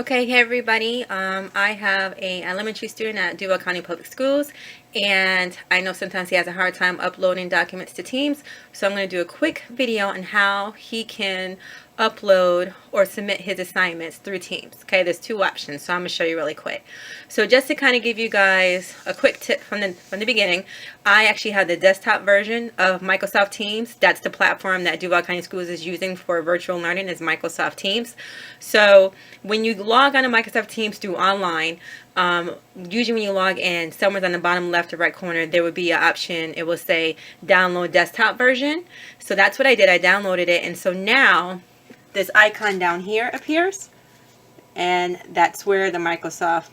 Okay, hey everybody. I have a elementary student at Duval County Public Schools, and I know sometimes he has a hard time uploading documents to Teams, so I'm going to do a quick video on how he can upload or submit his assignments through Teams. Okay, there's two options, so I'm going to show you really quick. So just to kind of give you guys a quick tip from the beginning, I actually have the desktop version of Microsoft Teams. That's the platform that Duval County Schools is using for virtual learning, is Microsoft Teams. So when you log on to Microsoft Teams through online, usually when you log in, somewhere on the bottom left or right corner, there would be an option. It will say download desktop version. So that's what I did. I downloaded it, and so now this icon down here appears, and that's where the Microsoft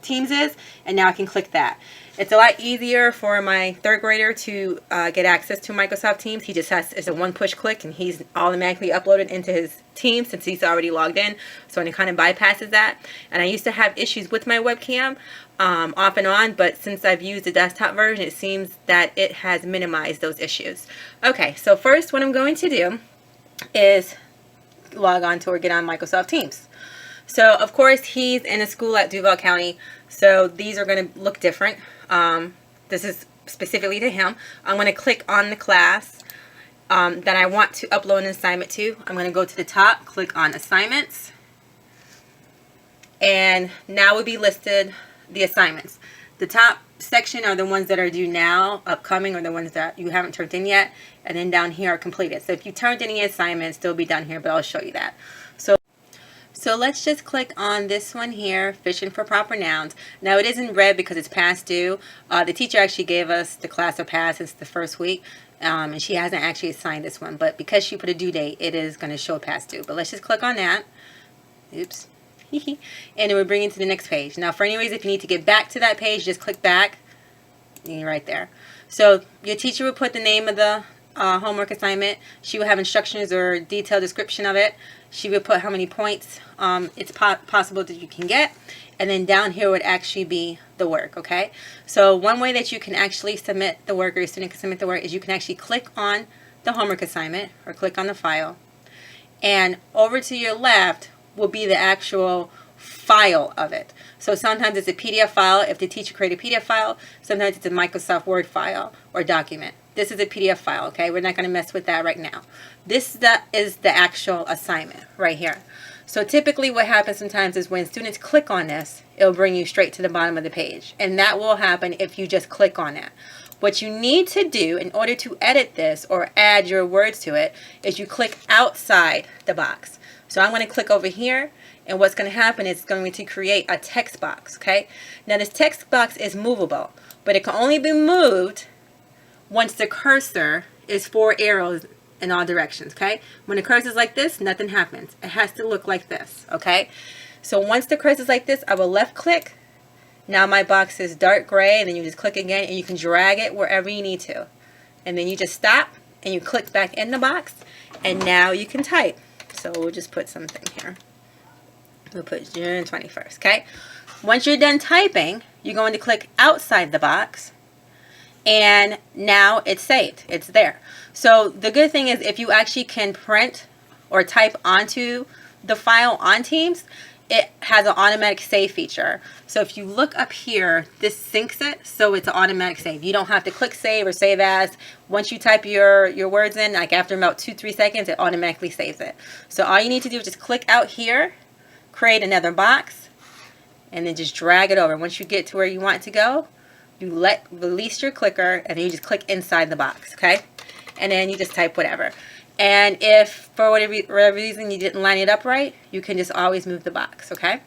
Teams is, and now I can click that. It's a lot easier for my third grader to get access to Microsoft Teams. He just has, it's a one push click, and he's automatically uploaded into his team since he's already logged in, so it kind of bypasses that. And I used to have issues with my webcam off and on, but since I've used the desktop version, it seems that it has minimized those issues. Okay, so first what I'm going to do is log on to or get on Microsoft Teams. So of course he's in a school at Duval County, so these are going to look different. This is specifically to him. I'm going to click on the class that I want to upload an assignment to. I'm going to go to the top, click on assignments, and now will be listed the assignments. The top section are the ones that are due now, upcoming, or the ones that you haven't turned in yet, and then down here are completed. So if you turned any assignments, they'll be done here, but I'll show you that. So let's just click on this one here, fishing for proper nouns. Now it is in red because it's past due. The teacher actually gave us the class of past since the first week, and she hasn't actually assigned this one, but because she put a due date, it is going to show past due. But let's just click on that. Oops. And it will bring you to the next page. Now for any reason, if you need to get back to that page, just click back, and you're right there. So your teacher will put the name of the homework assignment. She will have instructions or detailed description of it. She will put how many points it's possible that you can get, and then down here would actually be the work. Okay, so one way that you can actually submit the work, or your student can submit the work, is you can actually click on the homework assignment or click on the file, and over to your left will be the actual file of it. So sometimes it's a PDF file if the teacher created a PDF file. Sometimes it's a Microsoft Word file or document. This is a PDF file, okay? We're not going to mess with that right now. This is the actual assignment right here. So typically what happens sometimes is when students click on this, it'll bring you straight to the bottom of the page. And that will happen if you just click on it. What you need to do in order to edit this or add your words to it is you click outside the box. So I'm going to click over here, and what's going to happen is it's going to create a text box, okay? Now this text box is movable, but it can only be moved once the cursor is 4 arrows in all directions, okay? When the cursor is like this, nothing happens. It has to look like this, okay? So once the cursor is like this, I will left click. Now my box is dark gray, and then you just click again, and you can drag it wherever you need to. And then you just stop, and you click back in the box, and now you can type. So we'll just put something here. We'll put June 21st, okay? Once you're done typing, you're going to click outside the box, and now it's saved. It's there. So the good thing is if you actually can print or type onto the file on Teams, it has an automatic save feature. So if you look up here, this syncs it, so it's an automatic save. You don't have to click save or save as. Once you type your words in, like after about 2-3 seconds, it automatically saves it. So all you need to do is just click out here, create another box, and then just drag it over. Once you get to where you want it to go, you release your clicker, and then you just click inside the box, okay? And then you just type whatever. And if for whatever reason you didn't line it up right, you can just always move the box, okay?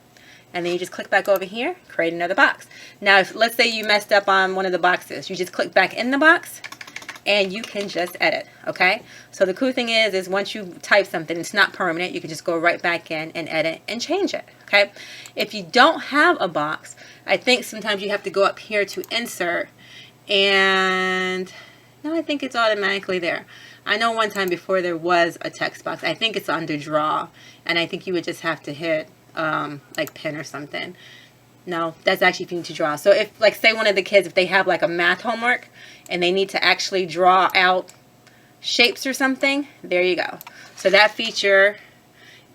And then you just click back over here, create another box. Now, if let's say you messed up on one of the boxes, you just click back in the box, and you can just edit, okay? So the cool thing is once you type something, it's not permanent. You can just go right back in and edit and change it, okay? If you don't have a box, I think sometimes you have to go up here to insert, and no, I think it's automatically there. I know one time before there was a text box. I think it's under draw, and I think you would just have to hit like pen or something. No, that's actually if you need to draw. So if, like, say one of the kids, if they have like a math homework and they need to actually draw out shapes or something, there you go. So that feature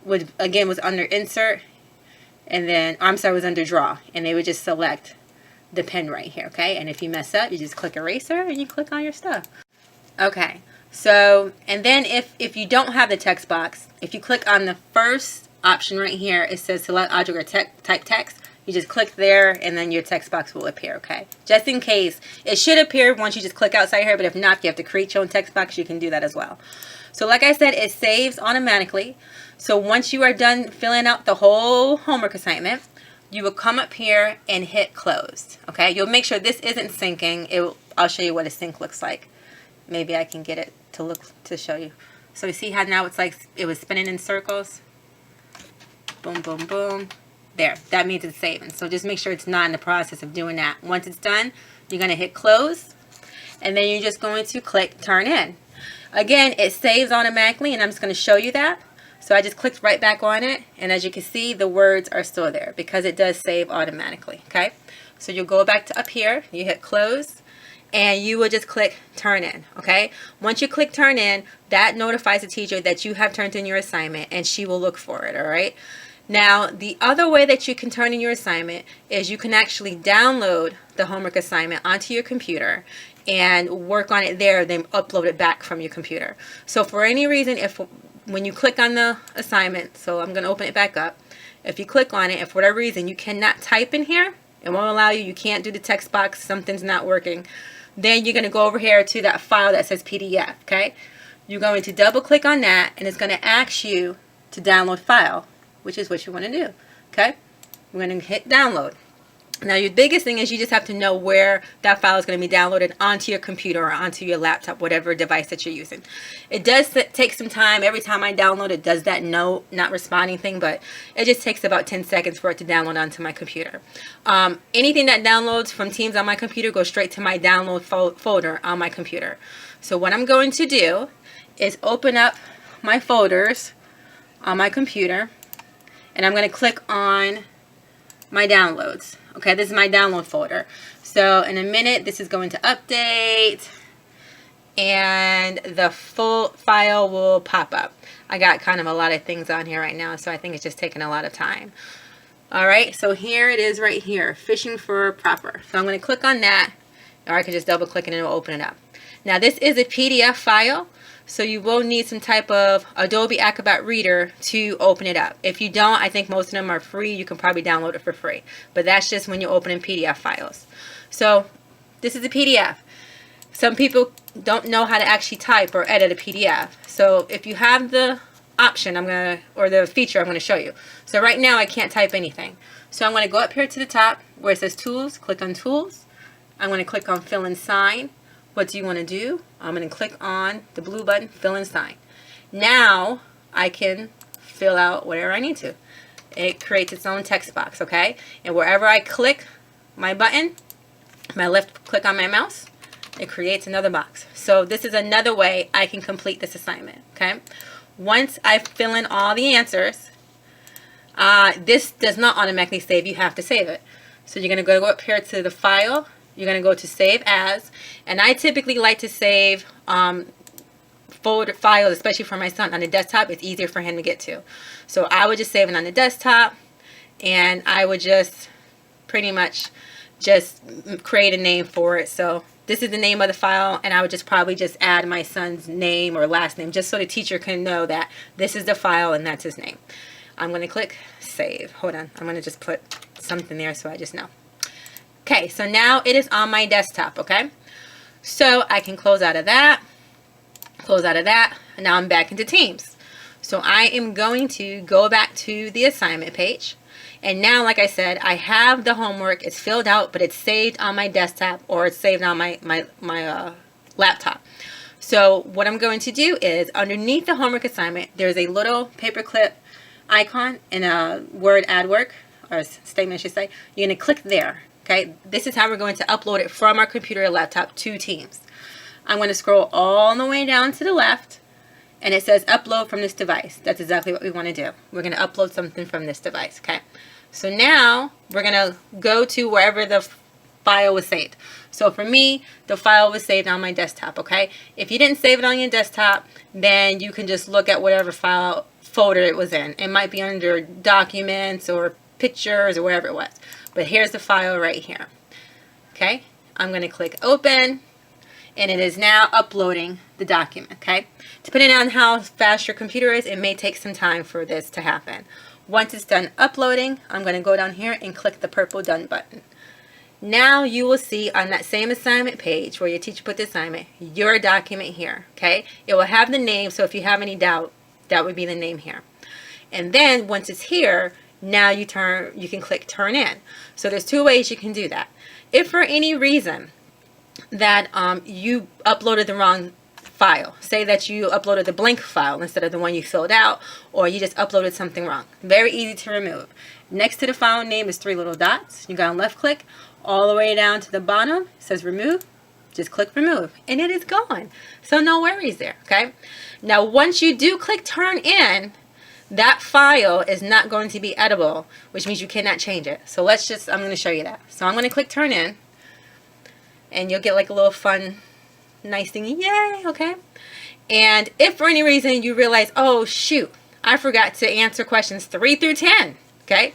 was under insert. and then, I'm sorry, it was under draw, and they would just select the pen right here, okay? And if you mess up, you just click eraser and you click on your stuff. Okay, so, and then if you don't have the text box, if you click on the first option right here, it says select object or type text. You just click there and then your text box will appear, okay? Just in case. It should appear once you just click outside here, but if not, if you have to create your own text box, you can do that as well. So like I said, it saves automatically. So once you are done filling out the whole homework assignment, you will come up here and hit close, okay? You'll make sure this isn't syncing. I'll show you what a sync looks like. Maybe I can get it to show you. So you see how now it's like it was spinning in circles? Boom, boom, boom. There, that means it's saving. So just make sure it's not in the process of doing that. Once it's done, you're going to hit close, and then you're just going to click turn in. Again, it saves automatically, and I'm just going to show you that. So I just clicked right back on it, and as you can see, the words are still there because it does save automatically, okay? So you'll go back to up here, you hit close, and you will just click turn in, okay? Once you click turn in, that notifies the teacher that you have turned in your assignment, and she will look for it, all right? Now, the other way that you can turn in your assignment is you can actually download the homework assignment onto your computer and work on it there, then upload it back from your computer. So for any reason, when you click on the assignment, so I'm going to open it back up, if you click on it, if for whatever reason you cannot type in here, it won't allow you, you can't do the text box, something's not working, then you're going to go over here to that file that says PDF, okay? You're going to double click on that, and it's going to ask you to download file, which is what you want to do, okay? We're going to hit download. Now your biggest thing is you just have to know where that file is going to be downloaded onto your computer or onto your laptop, whatever device that you're using. It does take some time. Every time I download it does that no not responding thing, but it just takes about 10 seconds for it to download onto my computer. Anything that downloads from Teams on my computer goes straight to my download folder on my computer. So what I'm going to do is open up my folders on my computer, and I'm going to click on my downloads. Okay, this is my download folder. So in a minute, this is going to update, and the full file will pop up. I got kind of a lot of things on here right now, so I think it's just taking a lot of time. All right, so here it is right here, fishing for proper. So I'm going to click on that, or I can just double click and it will open it up. Now this is a PDF file, so you will need some type of Adobe Acrobat Reader to open it up. If you don't, I think most of them are free. You can probably download it for free. But that's just when you open in PDF files. So this is a PDF. Some people don't know how to actually type or edit a PDF. So if you have the option, or the feature, I'm going to show you. So right now I can't type anything. So I'm going to go up here to the top where it says Tools, click on Tools. I'm going to click on Fill and Sign. What do you want to do? I'm going to click on the blue button, Fill and Sign. Now I can fill out whatever I need to. It creates its own text box, okay? And wherever I click my button, my left click on my mouse, it creates another box. So this is another way I can complete this assignment, okay? Once I fill in all the answers, this does not automatically save. You have to save it. So you're going to go up here to the file. You're going to go to Save As, and I typically like to save folder files, especially for my son, on the desktop. It's easier for him to get to. So I would just save it on the desktop, and I would just pretty much just create a name for it. So this is the name of the file, and I would just probably just add my son's name or last name just so the teacher can know that this is the file and that's his name. I'm going to click Save. Hold on. I'm going to just put something there so I just know. Okay, so now it is on my desktop, okay? So I can close out of that, and now I'm back into Teams. So I am going to go back to the assignment page, and now, like I said, I have the homework. It's filled out, but it's saved on my desktop or it's saved on my laptop. So what I'm going to do is, underneath the homework assignment, there's a little paperclip icon in a Word ad work, or statement I should say. You're going to click there. Okay, this is how we're going to upload it from our computer or laptop to Teams. I'm going to scroll all the way down to the left, and it says upload from this device. That's exactly what we want to do. We're going to upload something from this device. Okay, so now we're going to go to wherever the file was saved. So for me, the file was saved on my desktop. Okay, if you didn't save it on your desktop, then you can just look at whatever file folder it was in. It might be under Documents or pictures or whatever it was. But here's the file right here. Okay, I'm going to click open, and it is now uploading the document. Okay, depending on how fast your computer is, it may take some time for this to happen. Once it's done uploading, I'm going to go down here and click the purple done button. Now you will see on that same assignment page where your teacher put the assignment, your document here. Okay, it will have the name, so if you have any doubt, that would be the name here. And then once it's here, now you can click turn in. So there's two ways you can do that. If for any reason that you uploaded the wrong file, say that you uploaded the blank file instead of the one you filled out, or you just uploaded something wrong, very easy to remove. Next to the file name is 3 little dots. You got to left click all the way down to the bottom. It says remove. Just click remove and it is gone. So no worries there. Okay, now once you do click turn in, that file is not going to be editable, which means you cannot change it. So I'm going to show you that. So I'm going to click turn in, and you'll get like a little fun, nice thing, yay, okay? And if for any reason you realize, oh shoot, I forgot to answer questions 3 through 10, okay?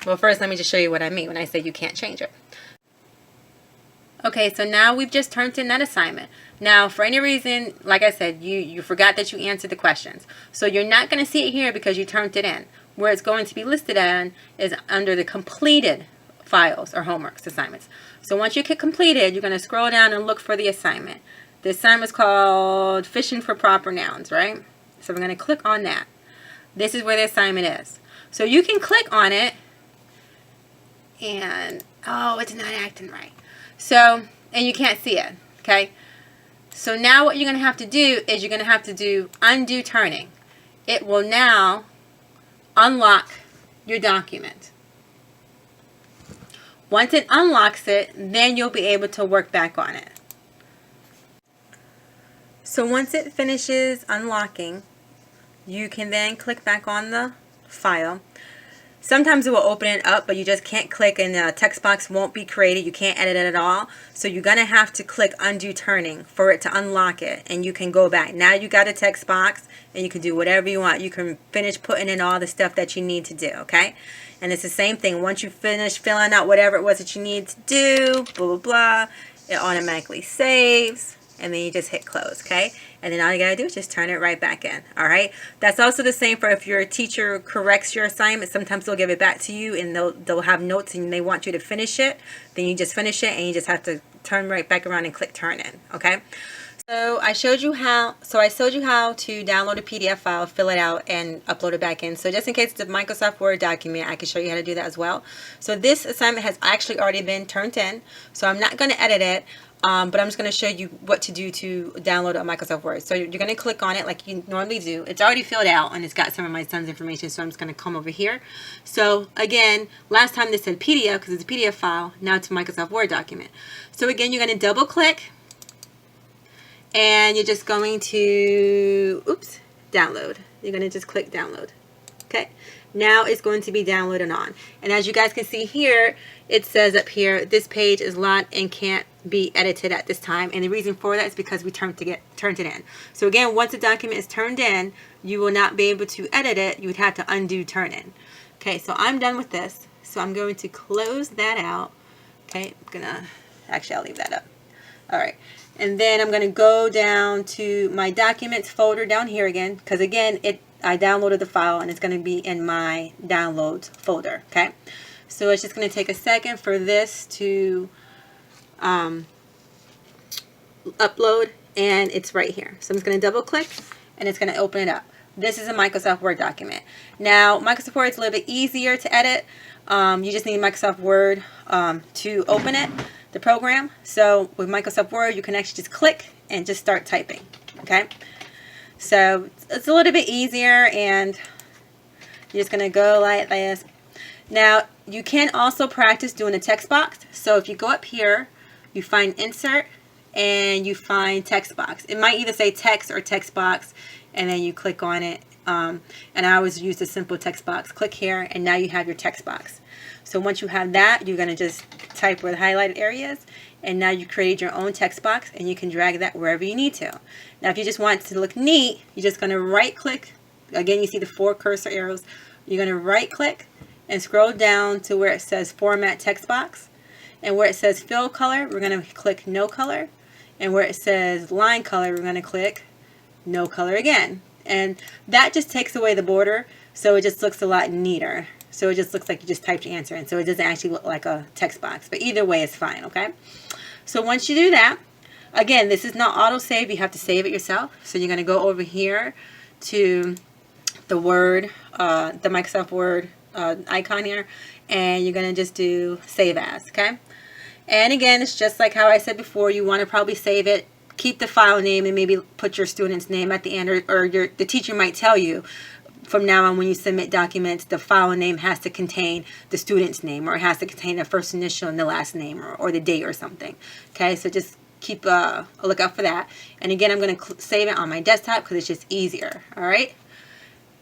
Well, first let me just show you what I mean when I say you can't change it. Okay, so now we've just turned in that assignment. Now, for any reason, like I said, you forgot that you answered the questions. So you're not going to see it here because you turned it in. Where it's going to be listed in is under the completed files or homeworks assignments. So once you click completed, you're going to scroll down and look for the assignment. The assignment is called Fishing for Proper Nouns, right? So we're going to click on that. This is where the assignment is. So you can click on it and, oh, it's not acting right. So, and you can't see it, okay? So now what you're going to have to do is you're going to have to do undo turning. It will now unlock your document. Once it unlocks it, then you'll be able to work back on it. So once it finishes unlocking, you can then click back on the file. Sometimes it will open it up, but you just can't click and the text box won't be created. You can't edit it at all. So you're going to have to click undo turning for it to unlock it, and you can go back. Now you got a text box and you can do whatever you want. You can finish putting in all the stuff that you need to do, okay? And it's the same thing. Once you finish filling out whatever it was that you need to do, blah, blah, blah, it automatically saves, and then you just hit close, okay? And then all you gotta do is just turn it right back in, all right? That's also the same for if your teacher corrects your assignment. Sometimes they'll give it back to you and they'll have notes and they want you to finish it. Then you just finish it and you just have to turn right back around and click turn in, okay? So I showed you how to download a PDF file, fill it out, and upload it back in. So just in case it's a Microsoft Word document, I can show you how to do that as well. So this assignment has actually already been turned in, so I'm not going to edit it, but I'm just going to show you what to do to download a Microsoft Word. So you're going to click on it like you normally do. It's already filled out, and it's got some of my son's information, so I'm just going to come over here. So again, last time this said PDF because it's a PDF file. Now it's a Microsoft Word document. So again, you're going to double click. And you're just going to, download. You're going to just click download. Okay. Now it's going to be downloaded on. And as you guys can see here, it says up here, this page is locked and can't be edited at this time. And the reason for that is because we turned it in. So again, once the document is turned in, you will not be able to edit it. You would have to undo turn in. Okay, so I'm done with this. So I'm going to close that out. Okay, I'll leave that up. All right. And then I'm going to go down to my documents folder down here again, because again, I downloaded the file and it's going to be in my downloads folder. Okay, so it's just going to take a second for this to upload, and it's right here. So I'm just going to double click and it's going to open it up. This is a Microsoft Word document. Now, Microsoft Word is a little bit easier to edit. You just need Microsoft Word to open it. The program. So with Microsoft Word, you can actually just click and just start typing. Okay, so it's a little bit easier, and you're just gonna go like this. Now you can also practice doing a text box. So if you go up here, you find insert and you find text box. It might either say text or text box, and then you click on it. And I always use the simple text box. Click here, and now you have your text box. So once you have that, you're going to just type where the highlighted areas, and now you create your own text box, and you can drag that wherever you need to. Now if you just want it to look neat, you're just going to right click. Again, you see the 4 cursor arrows. you're going to right click and scroll down to where it says format text box. And where it says fill color, we're going to click no color. And where it says line color, we're going to click no color again. And that just takes away the border, so it just looks a lot neater. So it just looks like you just typed your answer in, so it doesn't actually look like a text box. But either way is fine, okay? So once you do that, again, this is not auto-save. You have to save it yourself. So you're going to go over here to the Word, the Microsoft Word icon here, and you're going to just do Save As, okay? And again, it's just like how I said before. You want to probably save it, keep the file name, and maybe put your student's name at the end, or the teacher might tell you from now on when you submit documents, the file name has to contain the student's name, or it has to contain the first initial and the last name, or the date or something. Okay, so just keep a lookout for that. And again, I'm going to save it on my desktop because it's just easier. All right.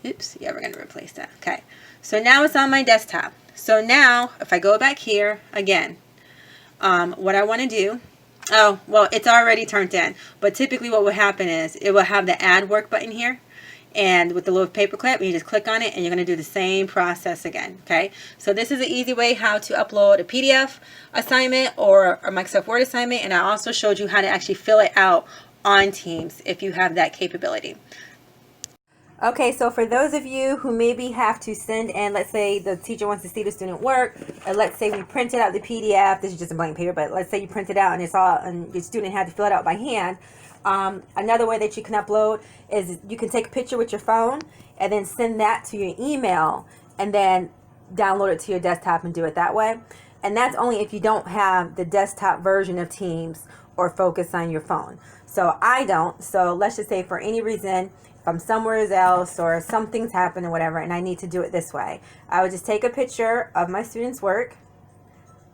Oops, yeah, we're going to replace that. Okay, so now it's on my desktop. So now if I go back here again, what I want to do, oh, well, it's already turned in, but typically what will happen is it will have the add work button here, and with the little paper clip, you just click on it and you're going to do the same process again. Okay, so this is an easy way how to upload a PDF assignment or a Microsoft Word assignment, and I also showed you how to actually fill it out on Teams if you have that capability. Okay, so for those of you who maybe have to send in, let's say the teacher wants to see the student work, and let's say we printed out the PDF, this is just a blank paper, but let's say you print it out and it's all, and your student had to fill it out by hand. Another way that you can upload is you can take a picture with your phone and then send that to your email and then download it to your desktop and do it that way. And that's only if you don't have the desktop version of Teams or Focus on your phone. So I don't. So let's just say for any reason, if I'm somewhere else or something's happened or whatever and I need to do it this way, I would just take a picture of my student's work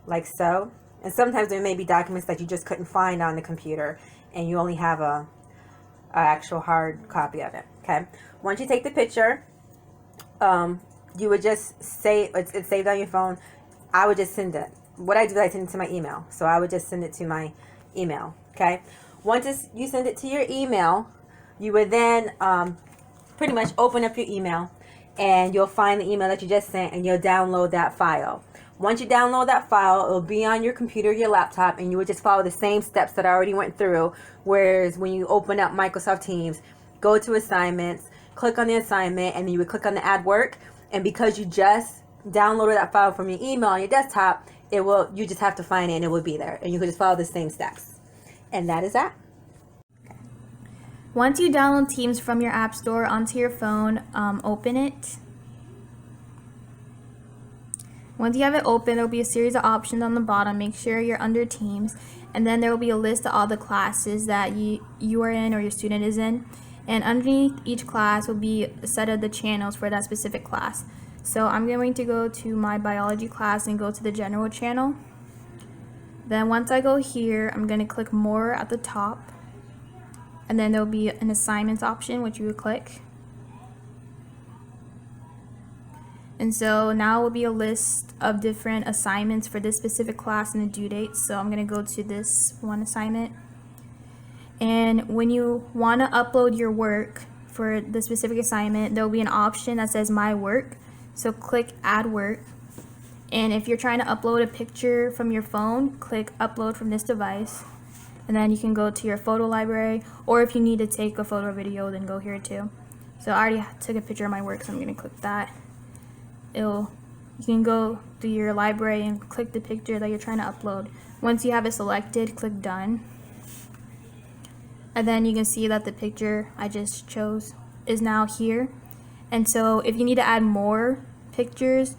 like so. And sometimes there may be documents that you just couldn't find on the computer and you only have a actual hard copy of it. Okay. Once you take the picture, you would just say it's saved on your phone. I would just send it. What I do is I send it to my email. So I would just send it to my email. Okay. Once you send it to your email, you would then pretty much open up your email and you'll find the email that you just sent and you'll download that file. Once you download that file, it'll be on your computer, your laptop, and you would just follow the same steps that I already went through. Whereas when you open up Microsoft Teams, go to assignments, click on the assignment, and then you would click on the add work. And because you just downloaded that file from your email on your desktop, you just have to find it and it will be there. And you can just follow the same steps. And that is that. Once you download Teams from your app store onto your phone, open it. Once you have it open, there will be a series of options on the bottom. Make sure you're under Teams, and then there will be a list of all the classes that you are in or your student is in. And underneath each class will be a set of the channels for that specific class. So I'm going to go to my biology class and go to the general channel. Then once I go here, I'm going to click more at the top. And then there will be an assignments option, which you would click. And so now will be a list of different assignments for this specific class and the due date. So I'm going to go to this one assignment. And when you want to upload your work for the specific assignment, there will be an option that says My Work. So click Add Work. And if you're trying to upload a picture from your phone, click Upload from this device. And then you can go to your photo library, or if you need to take a photo or video, then go here too. So I already took a picture of my work, so I'm going to click that. You can go to your library and click the picture that you're trying to upload. Once you have it selected, click Done. And then you can see that the picture I just chose is now here. And so if you need to add more pictures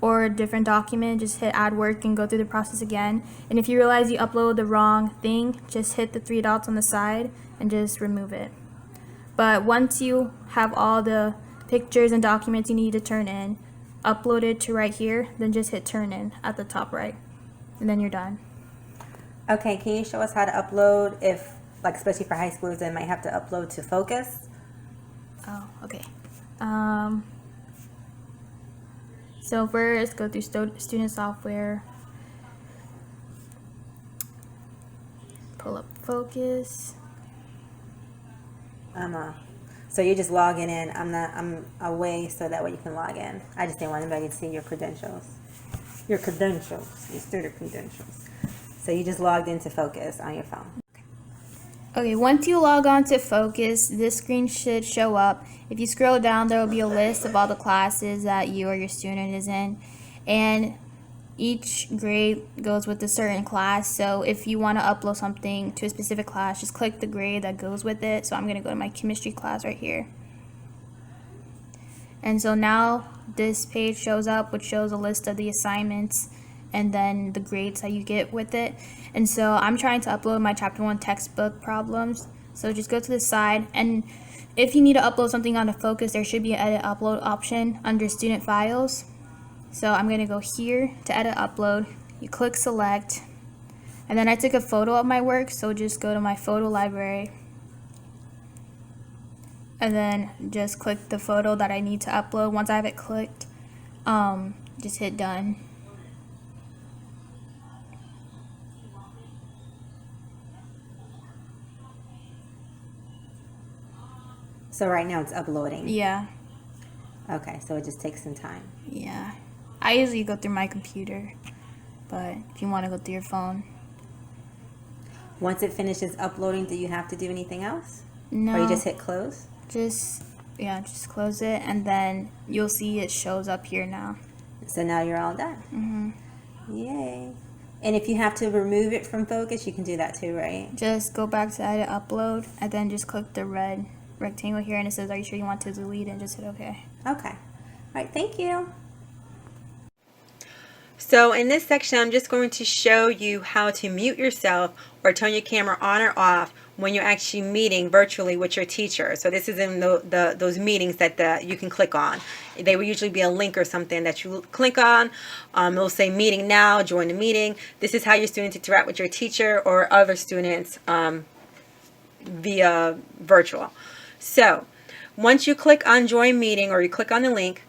or a different document, just hit Add Work and go through the process again. And if you realize you upload the wrong thing, just hit the 3 dots on the side and just remove it. But once you have all the pictures and documents you need to turn in uploaded to right here, then just hit Turn In at the top right, and then you're done. Okay, can you show us how to upload if, like, especially for high schoolers, they might have to upload to Focus? Oh, okay. So first, go through student software, pull up Focus. So you're just logging in. I'm away so that way you can log in. I just didn't want anybody to see your credentials. Your student credentials. So you just logged into Focus on your phone. Okay, once you log on to Focus, this screen should show up. If you scroll down, there will be a list of all the classes that you or your student is in. And each grade goes with a certain class. So if you want to upload something to a specific class, just click the grade that goes with it. So I'm going to go to my chemistry class right here. And so now this page shows up, which shows a list of the assignments and then the grades that you get with it. And so I'm trying to upload my chapter 1 textbook problems. So just go to the side, and if you need to upload something onto Focus, there should be an edit upload option under student files. So I'm going to go here to edit upload. You click select, and then I took a photo of my work, so just go to my photo library and then just click the photo that I need to upload. Once I have it clicked, just hit done. So right now it's uploading. Yeah. Okay, so it just takes some time. Yeah. I usually go through my computer, but if you want to go through your phone. Once it finishes uploading, do you have to do anything else? No. Or you just hit close? Just close it, and then you'll see it shows up here now. So now you're all done. Yay. And if you have to remove it from Focus, you can do that too, right? Just go back to edit upload, and then just click the red rectangle here, and it says, are you sure you want to delete it? And just hit OK. Okay. All right, thank you. So in this section, I'm just going to show you how to mute yourself or turn your camera on or off when you're actually meeting virtually with your teacher. So this is in those meetings that you can click on. They will usually be a link or something that you click on. It'll say meeting now, join the meeting. This is how your students interact with your teacher or other students via virtual. So once you click on join meeting or you click on the link,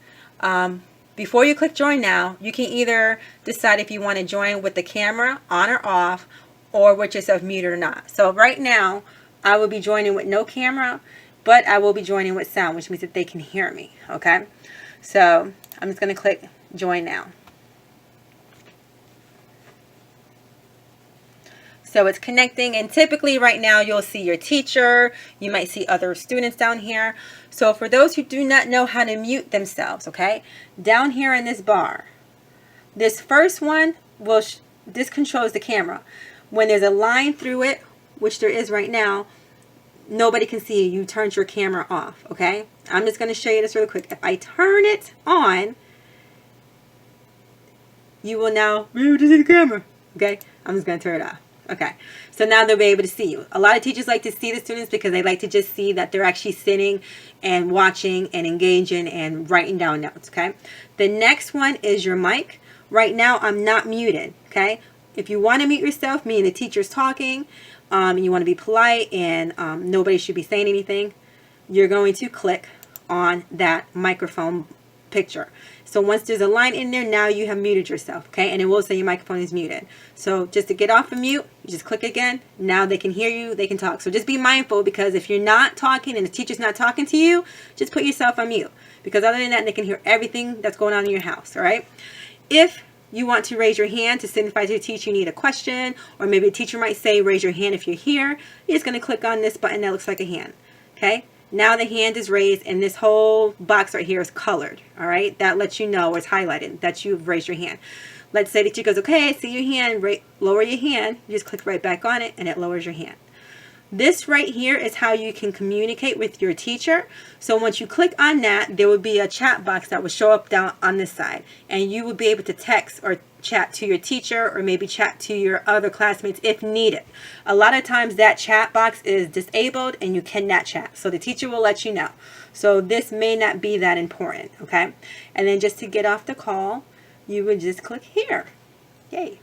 before you click join now, you can either decide if you want to join with the camera on or off, or with yourself muted or not. So right now, I will be joining with no camera, but I will be joining with sound, which means that they can hear me, okay? So I'm just going to click join now. So it's connecting, and typically right now you'll see your teacher, you might see other students down here. So for those who do not know how to mute themselves, okay, down here in this bar, this first one this controls the camera. When there's a line through it, which there is right now, nobody can see you. You turned your camera off, okay? I'm just going to show you this really quick. If I turn it on, you will now be able to see the camera, okay? I'm just going to turn it off. Okay, so now they'll be able to see you. A lot of teachers like to see the students because they like to just see that they're actually sitting and watching and engaging and writing down notes, okay? The next one is your mic. Right now, I'm not muted, okay? If you want to mute yourself, meaning the teacher's talking, and you want to be polite and nobody should be saying anything, you're going to click on that microphone picture. So once there's a line in there, now you have muted yourself, okay? And it will say your microphone is muted. So just to get off of mute, you just click again. Now they can hear you, they can talk. So just be mindful, because if you're not talking and the teacher's not talking to you, just put yourself on mute. Because other than that, they can hear everything that's going on in your house, all right? If you want to raise your hand to signify to the teacher you need a question, or maybe the teacher might say raise your hand if you're here, you're just going to click on this button that looks like a hand, okay? Now the hand is raised, and this whole box right here is colored, all right? That lets you know, or it's highlighted, that you've raised your hand. Let's say that you goes, okay, I see your hand, lower your hand. You just click right back on it, and it lowers your hand. This right here is how you can communicate with your teacher. So once you click on that, there will be a chat box that will show up down on this side, and you will be able to text or chat to your teacher, or maybe chat to your other classmates if needed. A lot of times that chat box is disabled and you cannot chat, so the teacher will let you know. So this may not be that important, okay? And then just to get off the call, you would just click here. Yay.